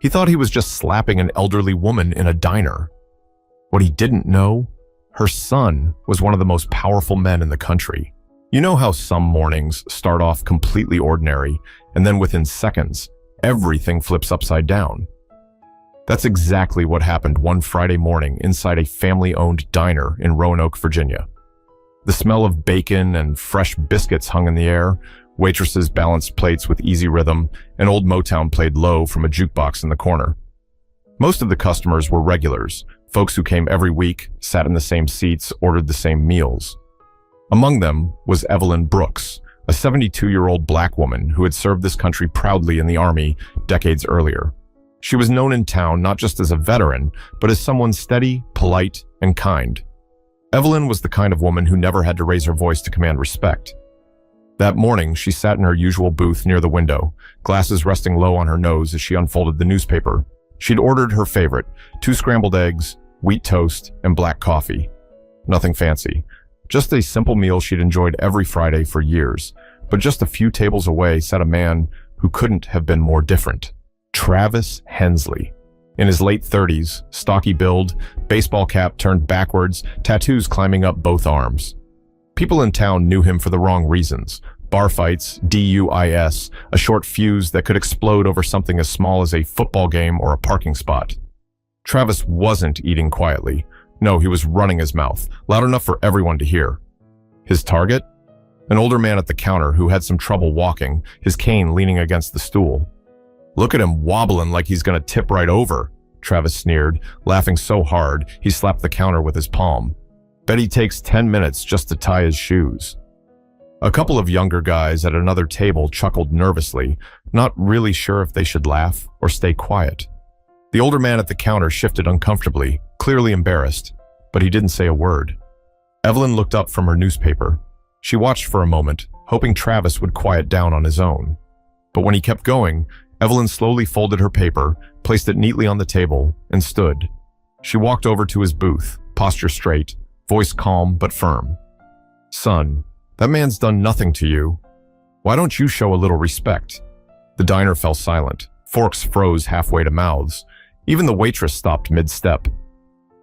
He thought he was just slapping an elderly woman in a diner. What he didn't know, her son was one of the most powerful men in the country. You know how some mornings start off completely ordinary, and then within seconds, everything flips upside down? That's exactly what happened one Friday morning inside a family-owned diner in Roanoke, Virginia. The smell of bacon and fresh biscuits hung in the air, waitresses balanced plates with easy rhythm, and old Motown played low from a jukebox in the corner. Most of the customers were regulars, folks who came every week, sat in the same seats, ordered the same meals. Among them was Evelyn Brooks, a 72-year-old black woman who had served this country proudly in the Army decades earlier. She was known in town not just as a veteran, but as someone steady, polite, and kind. Evelyn was the kind of woman who never had to raise her voice to command respect. That morning, she sat in her usual booth near the window, glasses resting low on her nose as she unfolded the newspaper. She'd ordered her favorite, 2 scrambled eggs, wheat toast, and black coffee. Nothing fancy. Just a simple meal she'd enjoyed every Friday for years. But just a few tables away sat a man who couldn't have been more different. Travis Hensley. In his late 30s, stocky build, baseball cap turned backwards, tattoos climbing up both arms. People in town knew him for the wrong reasons. Bar fights, DUIs, a short fuse that could explode over something as small as a football game or a parking spot. Travis wasn't eating quietly. No, he was running his mouth, loud enough for everyone to hear. His target? An older man at the counter who had some trouble walking, his cane leaning against the stool. "Look at him wobbling like he's gonna tip right over," Travis sneered, laughing so hard he slapped the counter with his palm. "Bet he takes 10 minutes just to tie his shoes." A couple of younger guys at another table chuckled nervously, not really sure if they should laugh or stay quiet. The older man at the counter shifted uncomfortably, clearly embarrassed, but he didn't say a word. Evelyn looked up from her newspaper. She watched for a moment, hoping Travis would quiet down on his own. But when he kept going, Evelyn slowly folded her paper, placed it neatly on the table, and stood. She walked over to his booth, posture straight, voice calm but firm. "Son, that man's done nothing to you. Why don't you show a little respect?" The diner fell silent. Forks froze halfway to mouths. Even the waitress stopped mid-step.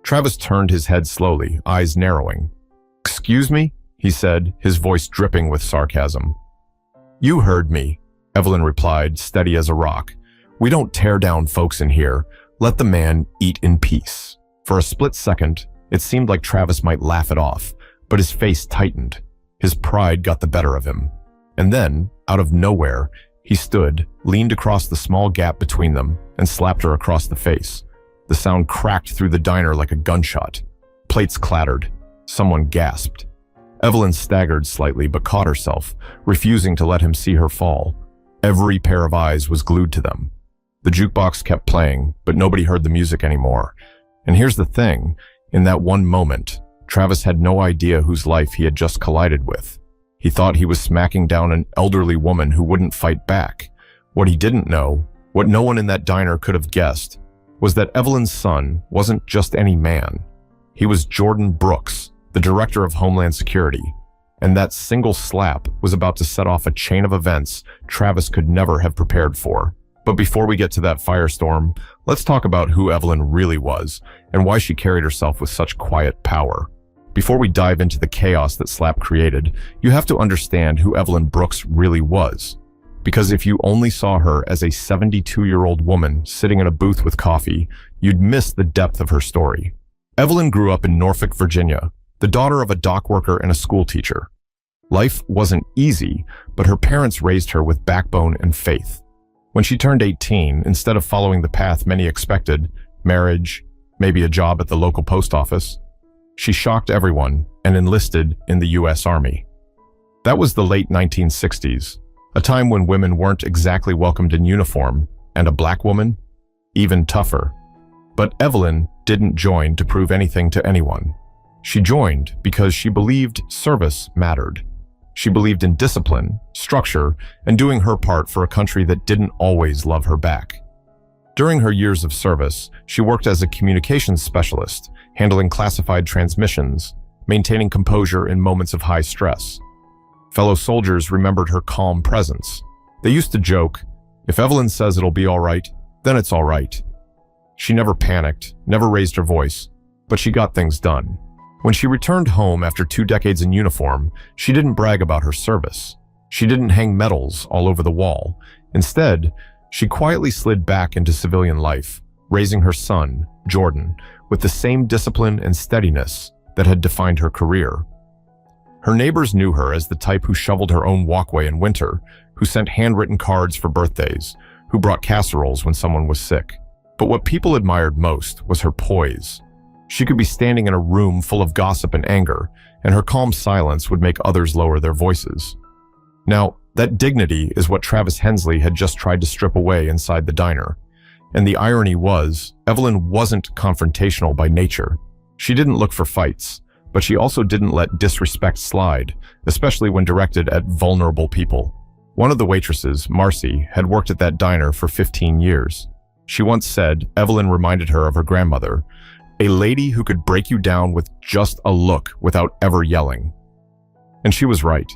Travis turned his head slowly, eyes narrowing. "Excuse me?" he said, his voice dripping with sarcasm. "You heard me," Evelyn replied, steady as a rock. "We don't tear down folks in here. Let the man eat in peace." For a split second, it seemed like Travis might laugh it off, but his face tightened. His pride got the better of him. And then, out of nowhere, he stood, leaned across the small gap between them, and slapped her across the face. The sound cracked through the diner like a gunshot. Plates clattered. Someone gasped. Evelyn staggered slightly but caught herself, refusing to let him see her fall. Every pair of eyes was glued to them. The jukebox kept playing, but nobody heard the music anymore. And here's the thing, in that one moment, Travis had no idea whose life he had just collided with. He thought he was smacking down an elderly woman who wouldn't fight back. What he didn't know, what no one in that diner could have guessed, was that Evelyn's son wasn't just any man. He was Jordan Brooks, the director of Homeland Security. And that single slap was about to set off a chain of events Travis could never have prepared for. But before we get to that firestorm, let's talk about who Evelyn really was and why she carried herself with such quiet power. Before we dive into the chaos that slap created, you have to understand who Evelyn Brooks really was. Because if you only saw her as a 72-year-old woman sitting in a booth with coffee, you'd miss the depth of her story. Evelyn grew up in Norfolk, Virginia, the daughter of a dock worker and a school teacher. Life wasn't easy, but her parents raised her with backbone and faith. When she turned 18, instead of following the path many expected, marriage, maybe a job at the local post office, she shocked everyone and enlisted in the U.S. Army. That was the late 1960s, a time when women weren't exactly welcomed in uniform, and a black woman, even tougher. But Evelyn didn't join to prove anything to anyone. She joined because she believed service mattered. She believed in discipline, structure, and doing her part for a country that didn't always love her back. During her years of service, she worked as a communications specialist, handling classified transmissions, maintaining composure in moments of high stress. Fellow soldiers remembered her calm presence. They used to joke, "If Evelyn says it'll be all right, then it's all right. She never panicked, never raised her voice, but she got things done. When she returned home after 2 decades in uniform, she didn't brag about her service. She didn't hang medals all over the wall. Instead, she quietly slid back into civilian life, raising her son, Jordan, with the same discipline and steadiness that had defined her career. Her neighbors knew her as the type who shoveled her own walkway in winter, who sent handwritten cards for birthdays, who brought casseroles when someone was sick. But what people admired most was her poise. She could be standing in a room full of gossip and anger, and her calm silence would make others lower their voices. Now, that dignity is what Travis Hensley had just tried to strip away inside the diner. And the irony was, Evelyn wasn't confrontational by nature. She didn't look for fights, but she also didn't let disrespect slide, especially when directed at vulnerable people. One of the waitresses, Marcy, had worked at that diner for 15 years. She once said Evelyn reminded her of her grandmother, a lady who could break you down with just a look without ever yelling. And she was right.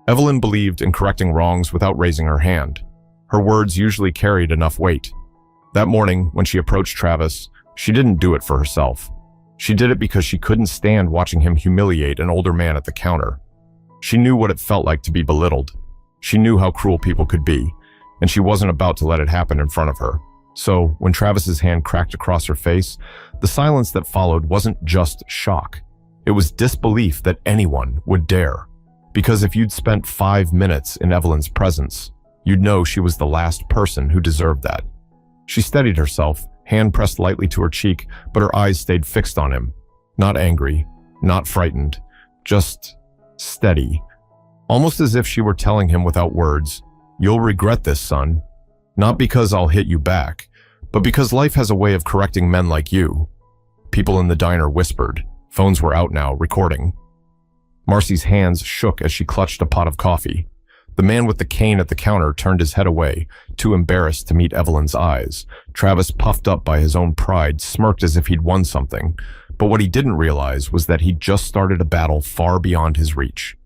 Evelyn believed in correcting wrongs without raising her hand. Her words usually carried enough weight. That morning, when she approached Travis, she didn't do it for herself. She did it because she couldn't stand watching him humiliate an older man at the counter. She knew what it felt like to be belittled. She knew how cruel people could be, and she wasn't about to let it happen in front of her. So, when Travis's hand cracked across her face, the silence that followed wasn't just shock. It was disbelief that anyone would dare. Because if you'd spent 5 minutes in Evelyn's presence, you'd know she was the last person who deserved that. She steadied herself, hand pressed lightly to her cheek, but her eyes stayed fixed on him. Not angry, not frightened, just steady. Almost as if she were telling him without words, "You'll regret this, son. Not because I'll hit you back, but because life has a way of correcting men like you." People in the diner whispered. Phones were out now, recording. Marcy's hands shook as she clutched a pot of coffee. The man with the cane at the counter turned his head away, too embarrassed to meet Evelyn's eyes. Travis, puffed up by his own pride, smirked as if he'd won something. But what he didn't realize was that he'd just started a battle far beyond his reach.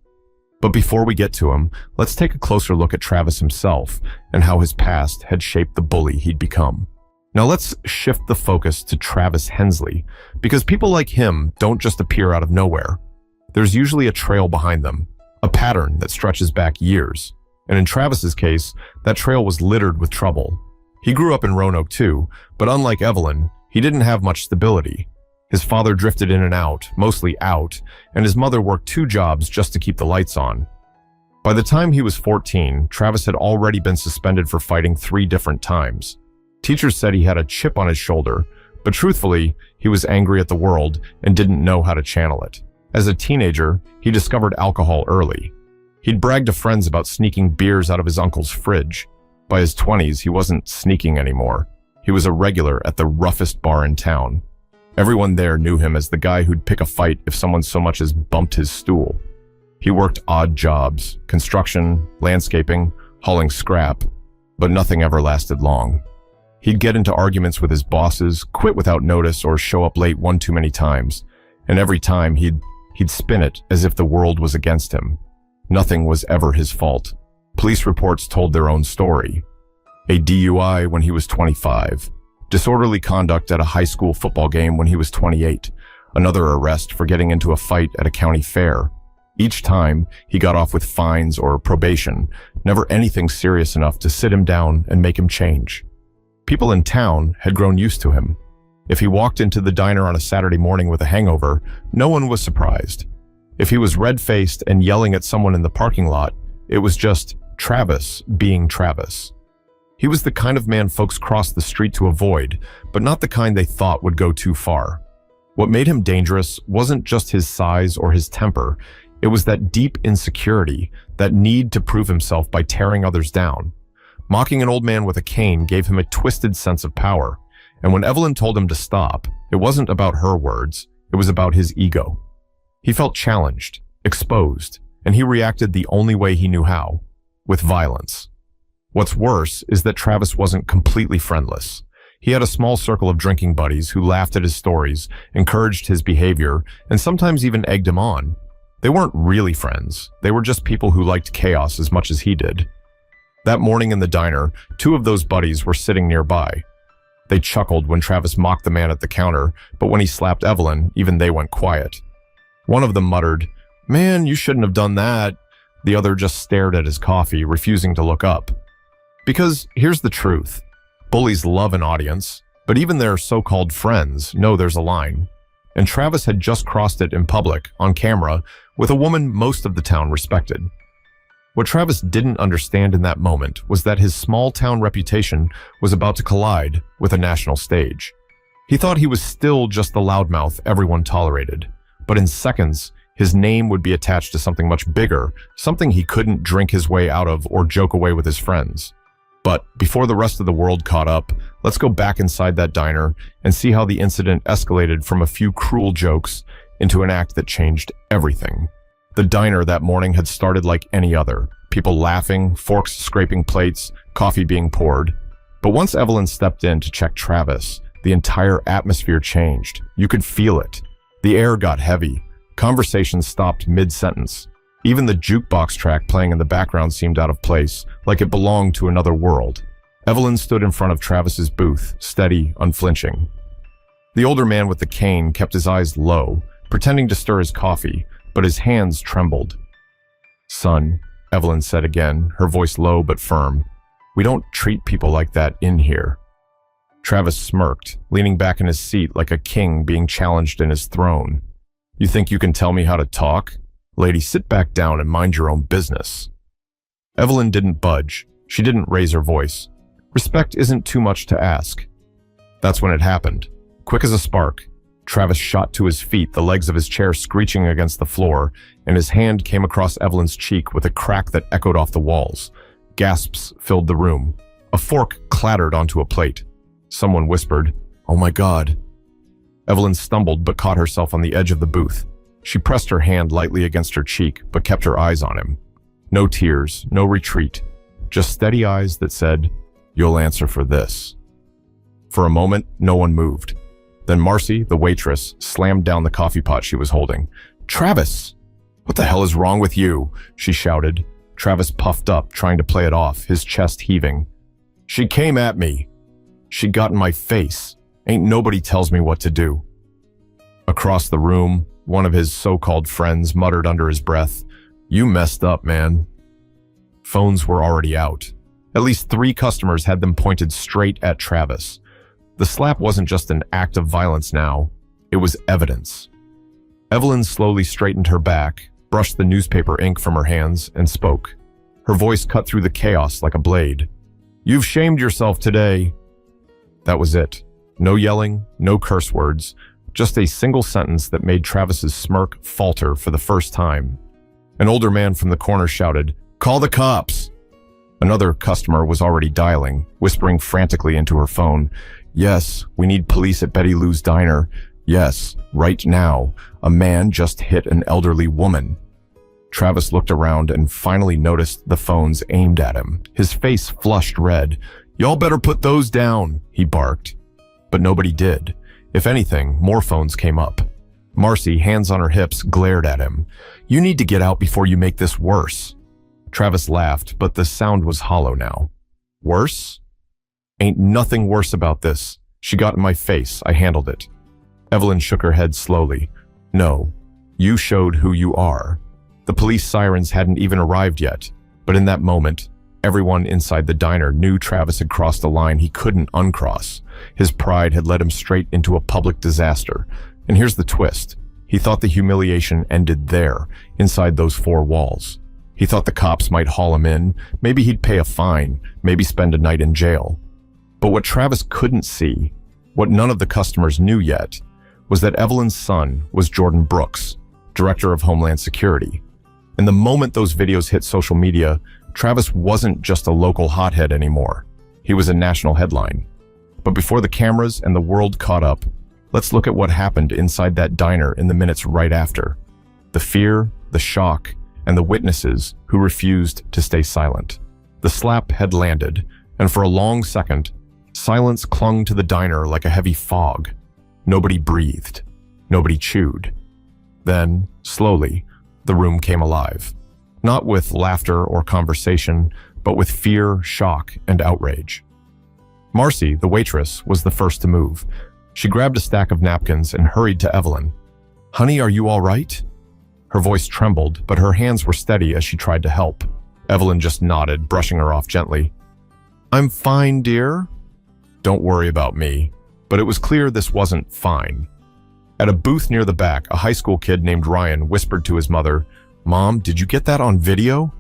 But before we get to him, let's take a closer look at Travis himself and how his past had shaped the bully he'd become. Now let's shift the focus to Travis Hensley, because people like him don't just appear out of nowhere. There's usually a trail behind them, a pattern that stretches back years. And in Travis's case, that trail was littered with trouble. He grew up in Roanoke too, but unlike Evelyn, he didn't have much stability. His father drifted in and out, mostly out, and his mother worked 2 jobs just to keep the lights on. By the time he was 14, Travis had already been suspended for fighting 3 different times. Teachers said he had a chip on his shoulder, but truthfully, he was angry at the world and didn't know how to channel it. As a teenager, he discovered alcohol early. He'd bragged to friends about sneaking beers out of his uncle's fridge. By his 20s, he wasn't sneaking anymore. He was a regular at the roughest bar in town. Everyone there knew him as the guy who'd pick a fight if someone so much as bumped his stool. He worked odd jobs, construction, landscaping, hauling scrap, but nothing ever lasted long. He'd get into arguments with his bosses, quit without notice, or show up late one too many times. And every time he'd spin it as if the world was against him. Nothing was ever his fault. Police reports told their own story. A DUI when he was 25. Disorderly conduct at a high school football game when he was 28. Another arrest for getting into a fight at a county fair. Each time, he got off with fines or probation, never anything serious enough to sit him down and make him change. People in town had grown used to him. If he walked into the diner on a Saturday morning with a hangover, no one was surprised. If he was red-faced and yelling at someone in the parking lot, it was just Travis being Travis. He was the kind of man folks crossed the street to avoid, but not the kind they thought would go too far. What made him dangerous wasn't just his size or his temper. It was that deep insecurity, that need to prove himself by tearing others down. Mocking an old man with a cane gave him a twisted sense of power. And when Evelyn told him to stop, it wasn't about her words, it was about his ego. He felt challenged, exposed, and he reacted the only way he knew how, with violence. What's worse is that Travis wasn't completely friendless. He had a small circle of drinking buddies who laughed at his stories, encouraged his behavior, and sometimes even egged him on. They weren't really friends. They were just people who liked chaos as much as he did. That morning in the diner, 2 of those buddies were sitting nearby. They chuckled when Travis mocked the man at the counter, but when he slapped Evelyn, even they went quiet. One of them muttered, "Man, you shouldn't have done that." The other just stared at his coffee, refusing to look up. Because here's the truth. Bullies love an audience, but even their so-called friends know there's a line. And Travis had just crossed it in public, on camera, with a woman most of the town respected. What Travis didn't understand in that moment was that his small-town reputation was about to collide with a national stage. He thought he was still just the loudmouth everyone tolerated, but in seconds, his name would be attached to something much bigger, something he couldn't drink his way out of or joke away with his friends. But before the rest of the world caught up, let's go back inside that diner and see how the incident escalated from a few cruel jokes into an act that changed everything. The diner that morning had started like any other, people laughing, forks scraping plates, coffee being poured. But once Evelyn stepped in to check Travis, the entire atmosphere changed. You could feel it. The air got heavy. Conversations stopped mid-sentence. Even the jukebox track playing in the background seemed out of place, like it belonged to another world. Evelyn stood in front of Travis's booth, steady, unflinching. The older man with the cane kept his eyes low, pretending to stir his coffee, but his hands trembled. "Son," Evelyn said again, her voice low but firm, "we don't treat people like that in here." Travis smirked, leaning back in his seat like a king being challenged in his throne. "You think you can tell me how to talk? Lady, sit back down and mind your own business." Evelyn didn't budge. She didn't raise her voice. Respect isn't too much to ask. That's when it happened. Quick as a spark, Travis shot to his feet, the legs of his chair screeching against the floor, and his hand came across Evelyn's cheek with a crack that echoed off the walls. Gasps filled the room. A fork clattered onto a plate. Someone whispered, "Oh my God." Evelyn stumbled but caught herself on the edge of the booth. She pressed her hand lightly against her cheek, but kept her eyes on him. No tears, no retreat, just steady eyes that said, "You'll answer for this." For a moment, no one moved. Then Marcy, the waitress, slammed down the coffee pot she was holding. "Travis! What the hell is wrong with you?" she shouted. Travis puffed up, trying to play it off, his chest heaving. "She came at me. She got in my face. Ain't nobody tells me what to do." Across the room, one of his so-called friends muttered under his breath, "You messed up, man." Phones were already out. At least 3 customers had them pointed straight at Travis. The slap wasn't just an act of violence now, it was evidence. Evelyn slowly straightened her back, brushed the newspaper ink from her hands, and spoke. Her voice cut through the chaos like a blade. "You've shamed yourself today." That was it. No yelling, no curse words, just a single sentence that made Travis's smirk falter for the first time. An older man from the corner shouted, "Call the cops!" Another customer was already dialing, whispering frantically into her phone, "Yes, we need police at Betty Lou's diner. Yes, right now. A man just hit an elderly woman." Travis looked around and finally noticed the phones aimed at him. His face flushed red. "Y'all better put those down," he barked. But nobody did. If anything, more phones came up. Marcy, hands on her hips, glared at him. "You need to get out before you make this worse." Travis laughed, but the sound was hollow now. "Worse? Ain't nothing worse about this. She got in my face. I handled it." Evelyn shook her head slowly. "No, you showed who you are." The police sirens hadn't even arrived yet, but in that moment, everyone inside the diner knew Travis had crossed a line he couldn't uncross. His pride had led him straight into a public disaster. And here's the twist. He thought the humiliation ended there, inside those 4 walls. He thought the cops might haul him in, maybe he'd pay a fine, maybe spend a night in jail. But what Travis couldn't see, what none of the customers knew yet, was that Evelyn's son was Jordan Brooks, director of Homeland Security. And the moment those videos hit social media, Travis wasn't just a local hothead anymore. He was a national headline. But before the cameras and the world caught up, let's look at what happened inside that diner in the minutes right after. The fear, the shock, and the witnesses who refused to stay silent. The slap had landed, and for a long second, silence clung to the diner like a heavy fog. Nobody breathed. Nobody chewed. Then, slowly, the room came alive. Not with laughter or conversation, but with fear, shock, and outrage. Marcy, the waitress, was the first to move. She grabbed a stack of napkins and hurried to Evelyn. "Honey, are you all right?" Her voice trembled, but her hands were steady as she tried to help. Evelyn just nodded, brushing her off gently. "I'm fine, dear." "Don't worry about me." But it was clear this wasn't fine. At a booth near the back, a high school kid named Ryan whispered to his mother, "Mom, did you get that on video?"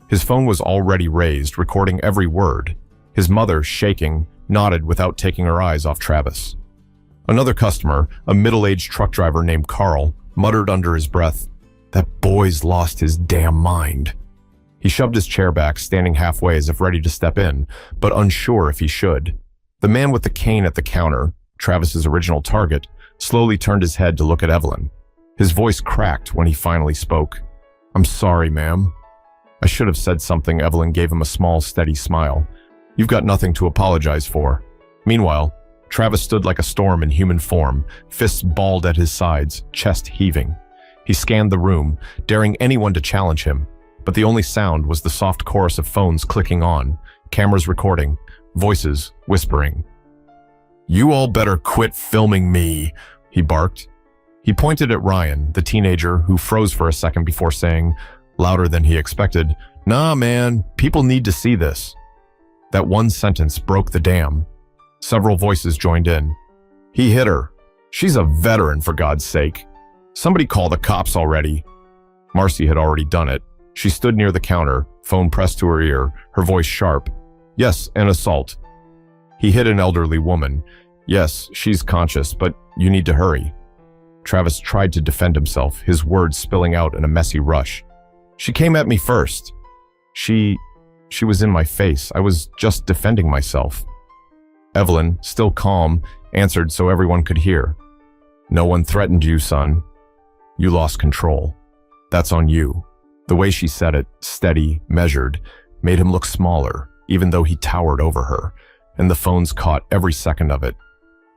His phone was already raised, recording every word. His mother, shaking, nodded without taking her eyes off Travis. Another customer, a middle-aged truck driver named Carl, muttered under his breath, "That boy's lost his damn mind." He shoved his chair back, standing halfway as if ready to step in, but unsure if he should. The man with the cane at the counter, Travis's original target, slowly turned his head to look at Evelyn. His voice cracked when he finally spoke. "I'm sorry, ma'am." "I should have said something." Evelyn gave him a small, steady smile. "You've got nothing to apologize for." Meanwhile, Travis stood like a storm in human form, fists balled at his sides, chest heaving. He scanned the room, daring anyone to challenge him, but the only sound was the soft chorus of phones clicking on, cameras recording, voices whispering. "You all better quit filming me," he barked. He pointed at Ryan, the teenager, who froze for a second before saying, louder than he expected, "Nah, man, people need to see this." That one sentence broke the dam. Several voices joined in. "He hit her. She's a veteran, for God's sake. Somebody call the cops already." Marcy had already done it. She stood near the counter, phone pressed to her ear, her voice sharp. "Yes, an assault. He hit an elderly woman. Yes, she's conscious, but you need to hurry." Travis tried to defend himself, his words spilling out in a messy rush. "She came at me first. She was in my face. I was just defending myself." Evelyn, still calm, answered so everyone could hear. "No one threatened you, son. You lost control. That's on you." The way she said it, steady, measured, made him look smaller, even though he towered over her, and the phones caught every second of it.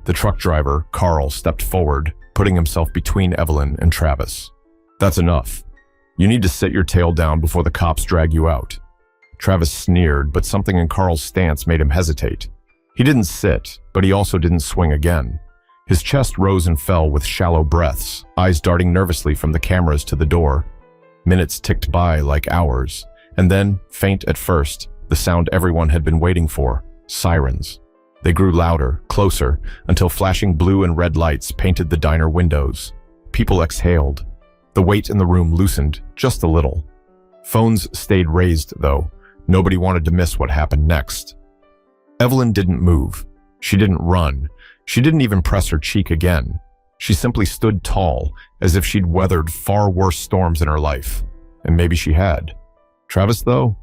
The truck driver, Carl, stepped forward, putting himself between Evelyn and Travis. "That's enough. You need to sit your tail down before the cops drag you out." Travis sneered, but something in Carl's stance made him hesitate. He didn't sit, but he also didn't swing again. His chest rose and fell with shallow breaths, eyes darting nervously from the cameras to the door. Minutes ticked by like hours, and then, faint at first, the sound everyone had been waiting for, sirens. They grew louder, closer, until flashing blue and red lights painted the diner windows. People exhaled. The weight in the room loosened, just a little. Phones stayed raised, though. Nobody wanted to miss what happened next. Evelyn didn't move. She didn't run. She didn't even press her cheek again. She simply stood tall, as if she'd weathered far worse storms in her life. And maybe she had. Travis, though?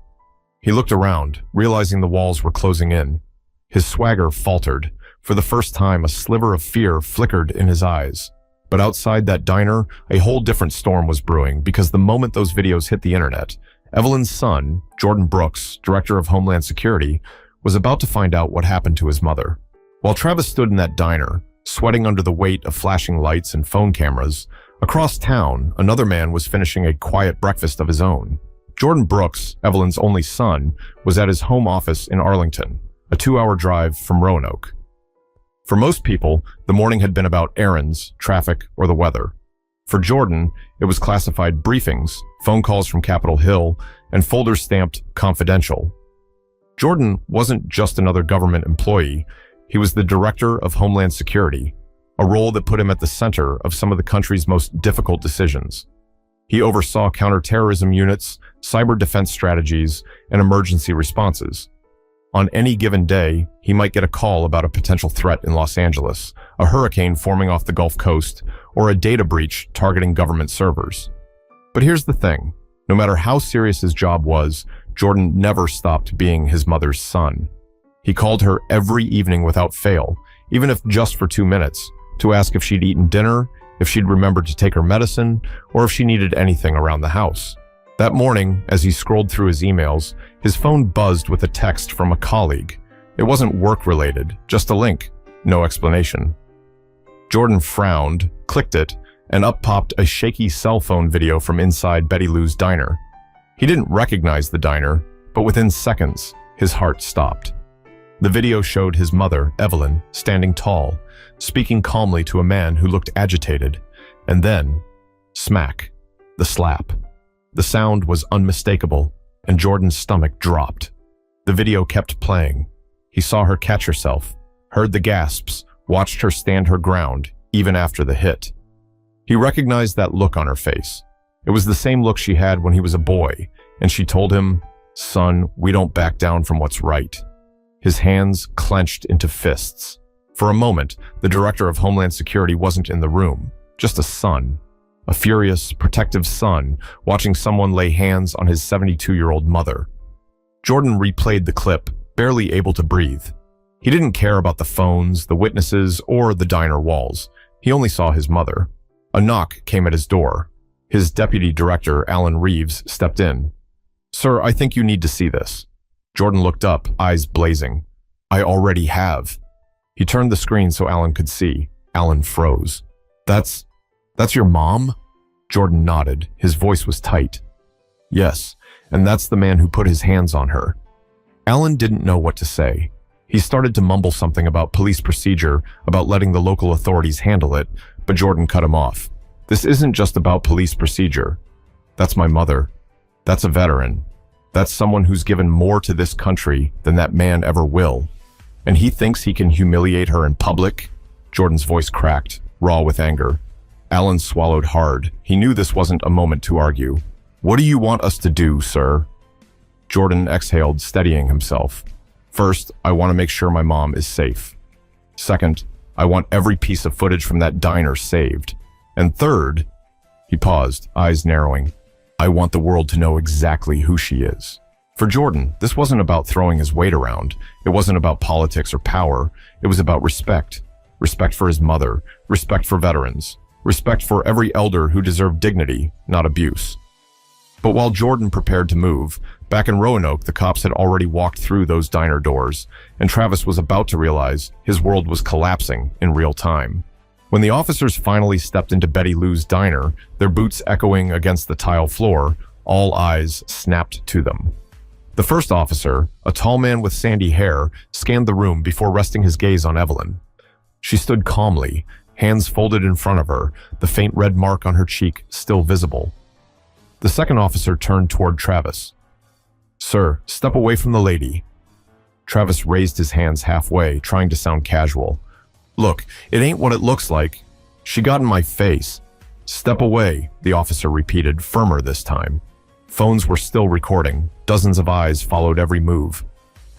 He looked around, realizing the walls were closing in. His swagger faltered. For the first time, a sliver of fear flickered in his eyes. But outside that diner, a whole different storm was brewing, because the moment those videos hit the internet, Evelyn's son, Jordan Brooks, director of Homeland Security, was about to find out what happened to his mother. While Travis stood in that diner, sweating under the weight of flashing lights and phone cameras, across town, another man was finishing a quiet breakfast of his own. Jordan Brooks, Evelyn's only son, was at his home office in Arlington, a 2-hour drive from Roanoke. For most people, the morning had been about errands, traffic, or the weather. For Jordan, it was classified briefings, phone calls from Capitol Hill, and folders stamped confidential. Jordan wasn't just another government employee. He was the director of Homeland Security, a role that put him at the center of some of the country's most difficult decisions. He oversaw counterterrorism units, cyber defense strategies, and emergency responses. On any given day, he might get a call about a potential threat in Los Angeles, a hurricane forming off the Gulf Coast, or a data breach targeting government servers. But here's the thing. No matter how serious his job was, Jordan never stopped being his mother's son. He called her every evening without fail, even if just for 2 minutes, to ask if she'd eaten dinner, if she'd remembered to take her medicine, or if she needed anything around the house. That morning, as he scrolled through his emails, his phone buzzed with a text from a colleague. It wasn't work-related, just a link, no explanation. Jordan frowned, clicked it, and up popped a shaky cell phone video from inside Betty Lou's diner. He didn't recognize the diner, but within seconds, his heart stopped. The video showed his mother, Evelyn, standing tall, speaking calmly to a man who looked agitated, and then, smack, the slap. The sound was unmistakable, and Jordan's stomach dropped. The video kept playing. He saw her catch herself, heard the gasps, watched her stand her ground, even after the hit. He recognized that look on her face. It was the same look she had when he was a boy, and she told him, "Son, we don't back down from what's right." His hands clenched into fists. For a moment, the director of Homeland Security wasn't in the room, just a son. A furious, protective son watching someone lay hands on his 72-year-old mother. Jordan replayed the clip, barely able to breathe. He didn't care about the phones, the witnesses, or the diner walls. He only saw his mother. A knock came at his door. His deputy director, Alan Reeves, stepped in. "Sir, I think you need to see this." Jordan looked up, eyes blazing. "I already have." He turned the screen so Alan could see. Alan froze. That's your mom?" Jordan nodded. His voice was tight. "Yes, and that's the man who put his hands on her." Alan didn't know what to say. He started to mumble something about police procedure, about letting the local authorities handle it, but Jordan cut him off. "This isn't just about police procedure. That's my mother. That's a veteran. That's someone who's given more to this country than that man ever will. And he thinks he can humiliate her in public?" Jordan's voice cracked, raw with anger. Alan swallowed hard. He knew this wasn't a moment to argue. "What do you want us to do, sir?" Jordan exhaled, steadying himself. "First, I want to make sure my mom is safe. Second, I want every piece of footage from that diner saved. And third," he paused, eyes narrowing, "I want the world to know exactly who she is." For Jordan, this wasn't about throwing his weight around. It wasn't about politics or power. It was about respect. Respect for his mother. Respect for veterans. Respect for every elder who deserved dignity, not abuse. But while Jordan prepared to move, back in Roanoke, the cops had already walked through those diner doors, and Travis was about to realize his world was collapsing in real time. When the officers finally stepped into Betty Lou's diner, their boots echoing against the tile floor, all eyes snapped to them. The first officer, a tall man with sandy hair, scanned the room before resting his gaze on Evelyn. She stood calmly, hands folded in front of her, the faint red mark on her cheek still visible. The second officer turned toward Travis. "Sir, step away from the lady." Travis raised his hands halfway, trying to sound casual. "Look, it ain't what it looks like. She got in my face." "Step away," the officer repeated, firmer this time. Phones were still recording. Dozens of eyes followed every move.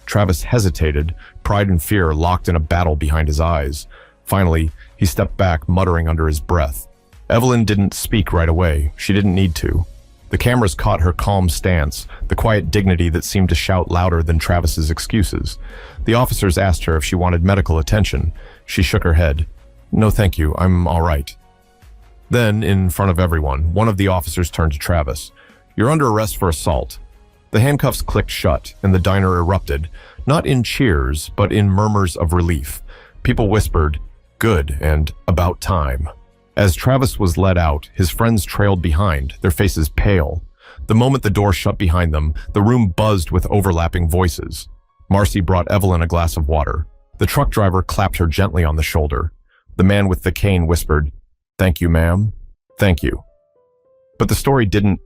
Travis hesitated, pride and fear locked in a battle behind his eyes. Finally, he stepped back, muttering under his breath. Evelyn didn't speak right away. She didn't need to. The cameras caught her calm stance, the quiet dignity that seemed to shout louder than Travis's excuses. The officers asked her if she wanted medical attention. She shook her head. "No, thank you. I'm all right." Then, in front of everyone, one of the officers turned to Travis. "You're under arrest for assault." The handcuffs clicked shut, and the diner erupted, not in cheers, but in murmurs of relief. People whispered, "Good," and "About time." As Travis was led out, his friends trailed behind, their faces pale. The moment the door shut behind them, the room buzzed with overlapping voices. Marcy brought Evelyn a glass of water. The truck driver clapped her gently on the shoulder. The man with the cane whispered, "Thank you, ma'am. Thank you." But the story didn't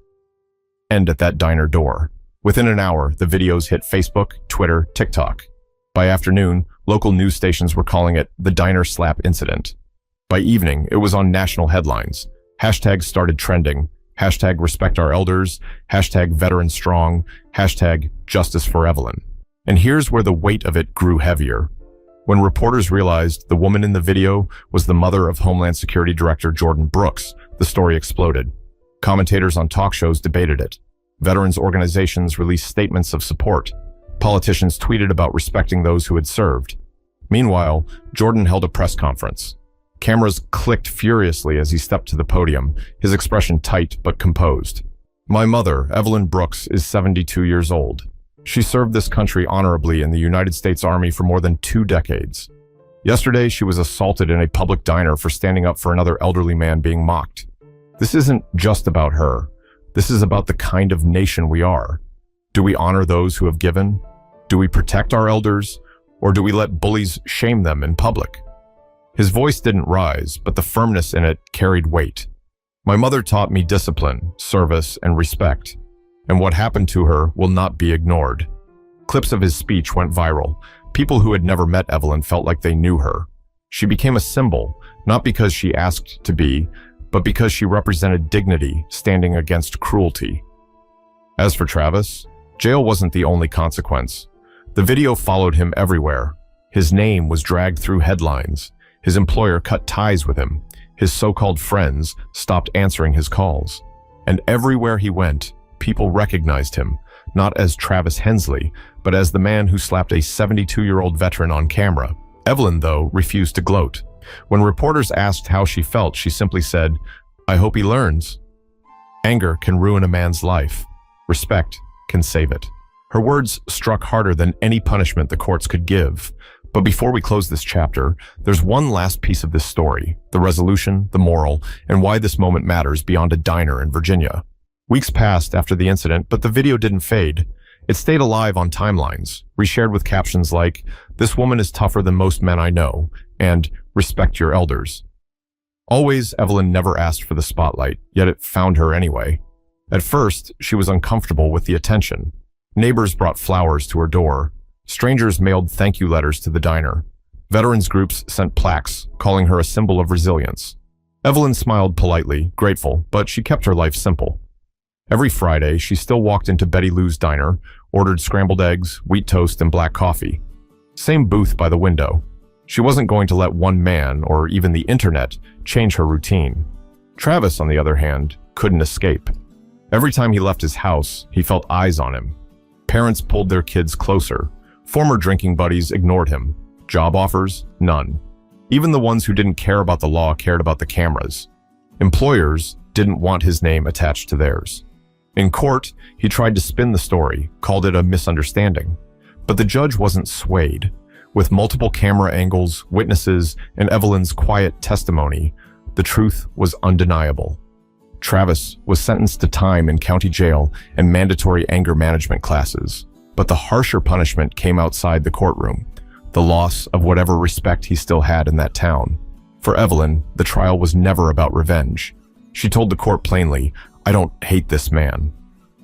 end at that diner door. Within an hour, the videos hit Facebook, Twitter, TikTok. By afternoon, local news stations were calling it the diner slap incident. By evening, it was on national headlines. Hashtags started trending. Hashtag respect our elders. Hashtag veteran strong. Hashtag justice for Evelyn. And here's where the weight of it grew heavier. When reporters realized the woman in the video was the mother of Homeland Security Director Jordan Brooks, the story exploded. Commentators on talk shows debated it. Veterans organizations released statements of support. Politicians tweeted about respecting those who had served. Meanwhile, Jordan held a press conference. Cameras clicked furiously as he stepped to the podium, his expression tight but composed. "My mother, Evelyn Brooks, is 72 years old. She served this country honorably in the United States Army for more than 2 decades. Yesterday, she was assaulted in a public diner for standing up for another elderly man being mocked. This isn't just about her. This is about the kind of nation we are. Do we honor those who have given? Do we protect our elders? Or do we let bullies shame them in public? His voice didn't rise, but the firmness in it carried weight. My mother taught me discipline, service, and respect, and what happened to her will not be ignored. Clips of his speech went viral. People who had never met Evelyn felt like they knew her. She became a symbol, not because she asked to be, but because she represented dignity standing against cruelty. As for Travis, jail wasn't the only consequence. The video followed him everywhere. His name was dragged through headlines. His employer cut ties with him. His so-called friends stopped answering his calls. And everywhere he went, people recognized him, not as Travis Hensley, but as the man who slapped a 72-year-old veteran on camera. Evelyn, though, refused to gloat. When reporters asked how she felt, she simply said, "I hope he learns." Anger can ruin a man's life. Respect can save it. Her words struck harder than any punishment the courts could give. But before we close this chapter, there's one last piece of this story, the resolution, the moral, and why this moment matters beyond a diner in Virginia. Weeks passed after the incident, but the video didn't fade. It stayed alive on timelines, reshared with captions like, "This woman is tougher than most men I know," and "Respect your elders." Always, Evelyn never asked for the spotlight, yet it found her anyway. At first, she was uncomfortable with the attention. Neighbors brought flowers to her door. Strangers mailed thank you letters to the diner. Veterans groups sent plaques, calling her a symbol of resilience. Evelyn smiled politely, grateful, but she kept her life simple. Every Friday, she still walked into Betty Lou's diner, ordered scrambled eggs, wheat toast, and black coffee. Same booth by the window. She wasn't going to let one man, or even the internet, change her routine. Travis, on the other hand, couldn't escape. Every time he left his house, he felt eyes on him. Parents pulled their kids closer. Former drinking buddies ignored him. Job offers? None. Even the ones who didn't care about the law cared about the cameras. Employers didn't want his name attached to theirs. In court, he tried to spin the story, called it a misunderstanding. But the judge wasn't swayed. With multiple camera angles, witnesses, and Evelyn's quiet testimony, the truth was undeniable. Travis was sentenced to time in county jail and mandatory anger management classes. But the harsher punishment came outside the courtroom, the loss of whatever respect he still had in that town. For Evelyn, the trial was never about revenge. She told the court plainly, "I don't hate this man,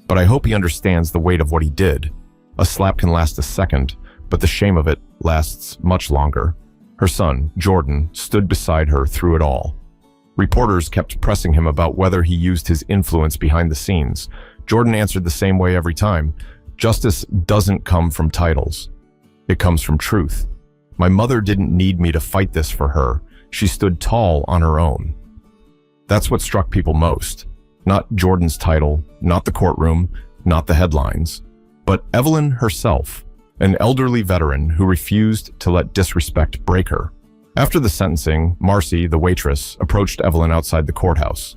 but I hope he understands the weight of what he did. A slap can last a second, but the shame of it lasts much longer." Her son, Jordan, stood beside her through it all. Reporters kept pressing him about whether he used his influence behind the scenes. Jordan answered the same way every time. "Justice doesn't come from titles. It comes from truth. My mother didn't need me to fight this for her. She stood tall on her own." That's what struck people most. Not Jordan's title, not the courtroom, not the headlines, but Evelyn herself, an elderly veteran who refused to let disrespect break her. After the sentencing, Marcy, the waitress, approached Evelyn outside the courthouse.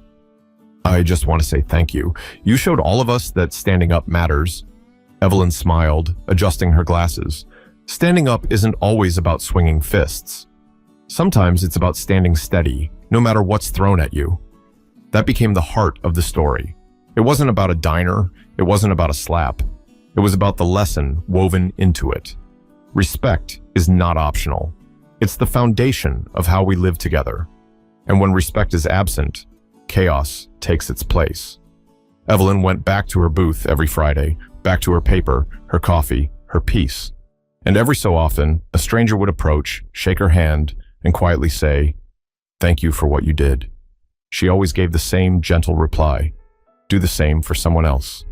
"I just want to say thank you. You showed all of us that standing up matters." Evelyn smiled, adjusting her glasses. Standing up isn't always about swinging fists. Sometimes it's about standing steady, no matter what's thrown at you. That became the heart of the story. It wasn't about a diner, it wasn't about a slap. It was about the lesson woven into it. Respect is not optional. It's the foundation of how we live together. And when respect is absent, chaos takes its place. Evelyn went back to her booth every Friday, back to her paper, her coffee, her peace. And every so often, a stranger would approach, shake her hand, and quietly say, "Thank you for what you did." She always gave the same gentle reply, "Do the same for someone else."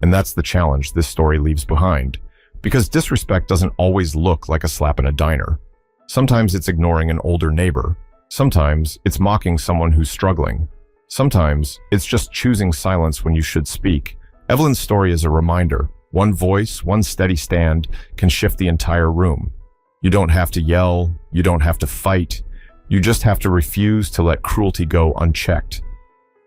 And that's the challenge this story leaves behind, because disrespect doesn't always look like a slap in a diner. Sometimes it's ignoring an older neighbor. Sometimes it's mocking someone who's struggling. Sometimes it's just choosing silence when you should speak. Evelyn's story is a reminder. One voice, one steady stand can shift the entire room. You don't have to yell. You don't have to fight. You just have to refuse to let cruelty go unchecked.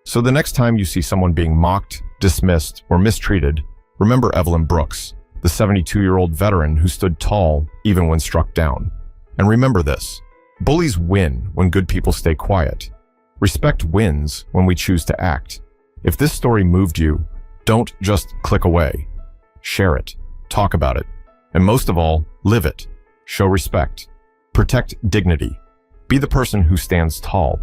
So the next time you see someone being mocked, dismissed, or mistreated, remember Evelyn Brooks, the 72-year-old veteran who stood tall even when struck down. And remember this, bullies win when good people stay quiet. Respect wins when we choose to act. If this story moved you, don't just click away. Share it, talk about it, and most of all, live it. Show respect. Protect dignity. Be the person who stands tall.